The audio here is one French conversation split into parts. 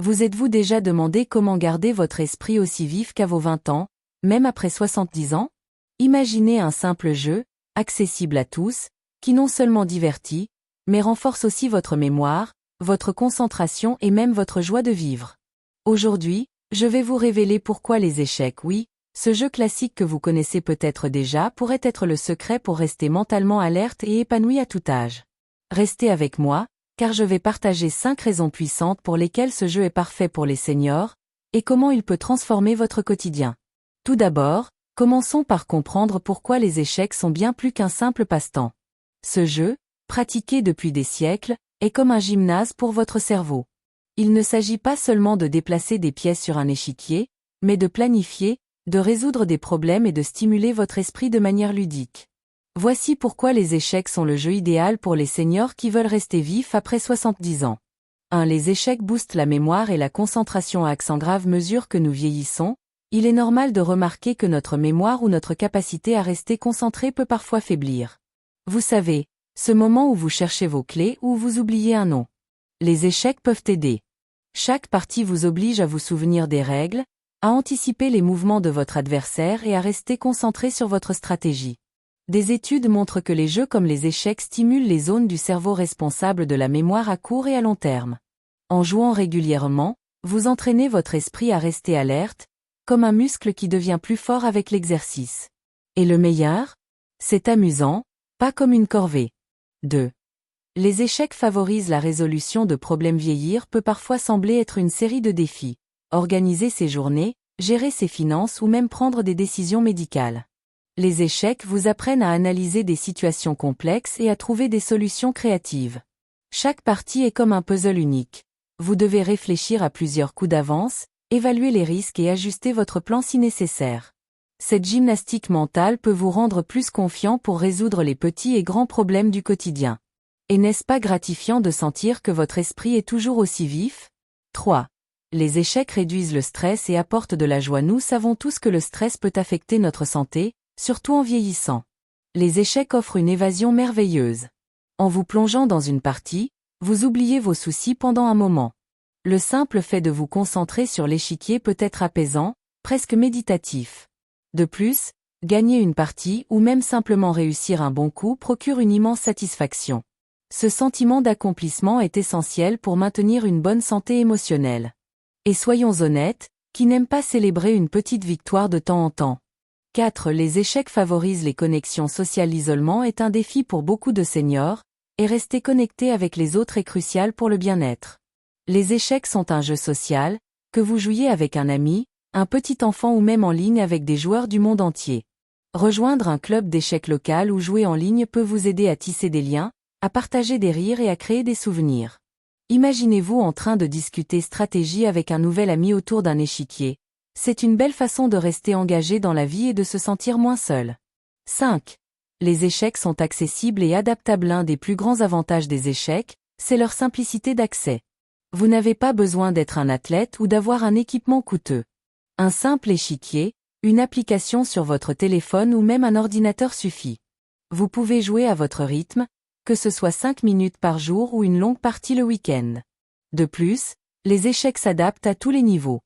Vous êtes-vous déjà demandé comment garder votre esprit aussi vif qu'à vos 20 ans, même après 70 ans? Imaginez un simple jeu, accessible à tous, qui non seulement divertit, mais renforce aussi votre mémoire, votre concentration et même votre joie de vivre. Aujourd'hui, je vais vous révéler pourquoi les échecs, oui, ce jeu classique que vous connaissez peut-être déjà pourrait être le secret pour rester mentalement alerte et épanoui à tout âge. Restez avec moi, car je vais partager 5 raisons puissantes pour lesquelles ce jeu est parfait pour les seniors, et comment il peut transformer votre quotidien. Tout d'abord, commençons par comprendre pourquoi les échecs sont bien plus qu'un simple passe-temps. Ce jeu, pratiqué depuis des siècles, est comme un gymnase pour votre cerveau. Il ne s'agit pas seulement de déplacer des pièces sur un échiquier, mais de planifier, de résoudre des problèmes et de stimuler votre esprit de manière ludique. Voici pourquoi les échecs sont le jeu idéal pour les seniors qui veulent rester vifs après 70 ans. 1. Les échecs boostent la mémoire et la concentration à accent grave mesure que nous vieillissons. Il est normal de remarquer que notre mémoire ou notre capacité à rester concentré peut parfois faiblir. Vous savez, ce moment où vous cherchez vos clés ou vous oubliez un nom. Les échecs peuvent aider. Chaque partie vous oblige à vous souvenir des règles, à anticiper les mouvements de votre adversaire et à rester concentré sur votre stratégie. Des études montrent que les jeux comme les échecs stimulent les zones du cerveau responsables de la mémoire à court et à long terme. En jouant régulièrement, vous entraînez votre esprit à rester alerte, comme un muscle qui devient plus fort avec l'exercice. Et le meilleur? C'est amusant, pas comme une corvée. 2. Les échecs favorisent la résolution de problèmes. Vieillir peut parfois sembler être une série de défis. Organiser ses journées, gérer ses finances ou même prendre des décisions médicales. Les échecs vous apprennent à analyser des situations complexes et à trouver des solutions créatives. Chaque partie est comme un puzzle unique. Vous devez réfléchir à plusieurs coups d'avance, évaluer les risques et ajuster votre plan si nécessaire. Cette gymnastique mentale peut vous rendre plus confiant pour résoudre les petits et grands problèmes du quotidien. Et n'est-ce pas gratifiant de sentir que votre esprit est toujours aussi vif? 3. Les échecs réduisent le stress et apportent de la joie. Nous savons tous que le stress peut affecter notre santé, surtout en vieillissant. Les échecs offrent une évasion merveilleuse. En vous plongeant dans une partie, vous oubliez vos soucis pendant un moment. Le simple fait de vous concentrer sur l'échiquier peut être apaisant, presque méditatif. De plus, gagner une partie ou même simplement réussir un bon coup procure une immense satisfaction. Ce sentiment d'accomplissement est essentiel pour maintenir une bonne santé émotionnelle. Et soyons honnêtes, qui n'aime pas célébrer une petite victoire de temps en temps? 4. Les échecs favorisent les connexions sociales. L'isolement est un défi pour beaucoup de seniors, et rester connecté avec les autres est crucial pour le bien-être. Les échecs sont un jeu social, que vous jouiez avec un ami, un petit enfant ou même en ligne avec des joueurs du monde entier. Rejoindre un club d'échecs local ou jouer en ligne peut vous aider à tisser des liens, à partager des rires et à créer des souvenirs. Imaginez-vous en train de discuter stratégie avec un nouvel ami autour d'un échiquier. C'est une belle façon de rester engagé dans la vie et de se sentir moins seul. 5. Les échecs sont accessibles et adaptables. L'un des plus grands avantages des échecs, c'est leur simplicité d'accès. Vous n'avez pas besoin d'être un athlète ou d'avoir un équipement coûteux. Un simple échiquier, une application sur votre téléphone ou même un ordinateur suffit. Vous pouvez jouer à votre rythme, que ce soit 5 minutes par jour ou une longue partie le week-end. De plus, les échecs s'adaptent à tous les niveaux.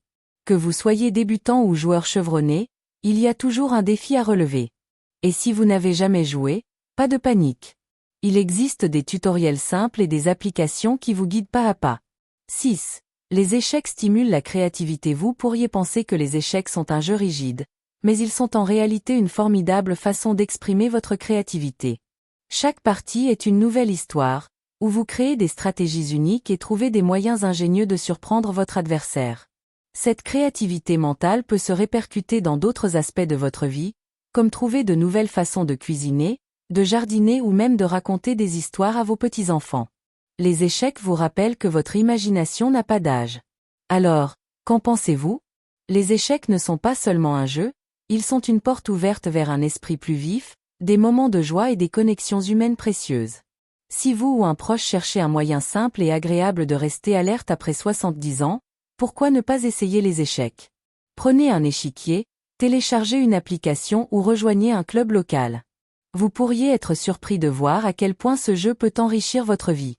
Que vous soyez débutant ou joueur chevronné, il y a toujours un défi à relever. Et si vous n'avez jamais joué, pas de panique. Il existe des tutoriels simples et des applications qui vous guident pas à pas. 6. Les échecs stimulent la créativité. Vous pourriez penser que les échecs sont un jeu rigide, mais ils sont en réalité une formidable façon d'exprimer votre créativité. Chaque partie est une nouvelle histoire, où vous créez des stratégies uniques et trouvez des moyens ingénieux de surprendre votre adversaire. Cette créativité mentale peut se répercuter dans d'autres aspects de votre vie, comme trouver de nouvelles façons de cuisiner, de jardiner ou même de raconter des histoires à vos petits-enfants. Les échecs vous rappellent que votre imagination n'a pas d'âge. Alors, qu'en pensez-vous? Les échecs ne sont pas seulement un jeu, ils sont une porte ouverte vers un esprit plus vif, des moments de joie et des connexions humaines précieuses. Si vous ou un proche cherchez un moyen simple et agréable de rester alerte après 70 ans, pourquoi ne pas essayer les échecs? Prenez un échiquier, téléchargez une application ou rejoignez un club local. Vous pourriez être surpris de voir à quel point ce jeu peut enrichir votre vie.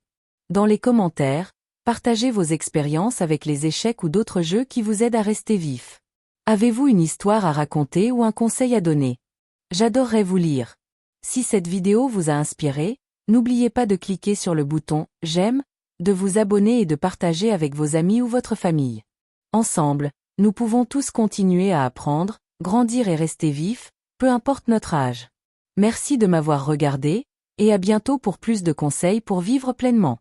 Dans les commentaires, Partagez vos expériences avec les échecs ou d'autres jeux qui vous aident à rester vif. Avez-vous une histoire à raconter ou un conseil à donner? J'adorerais vous lire. Si cette vidéo vous a inspiré, n'oubliez pas de cliquer sur le bouton « J'aime », de vous abonner et de partager avec vos amis ou votre famille. Ensemble, nous pouvons tous continuer à apprendre, grandir et rester vifs, peu importe notre âge. Merci de m'avoir regardé, et à bientôt pour plus de conseils pour vivre pleinement.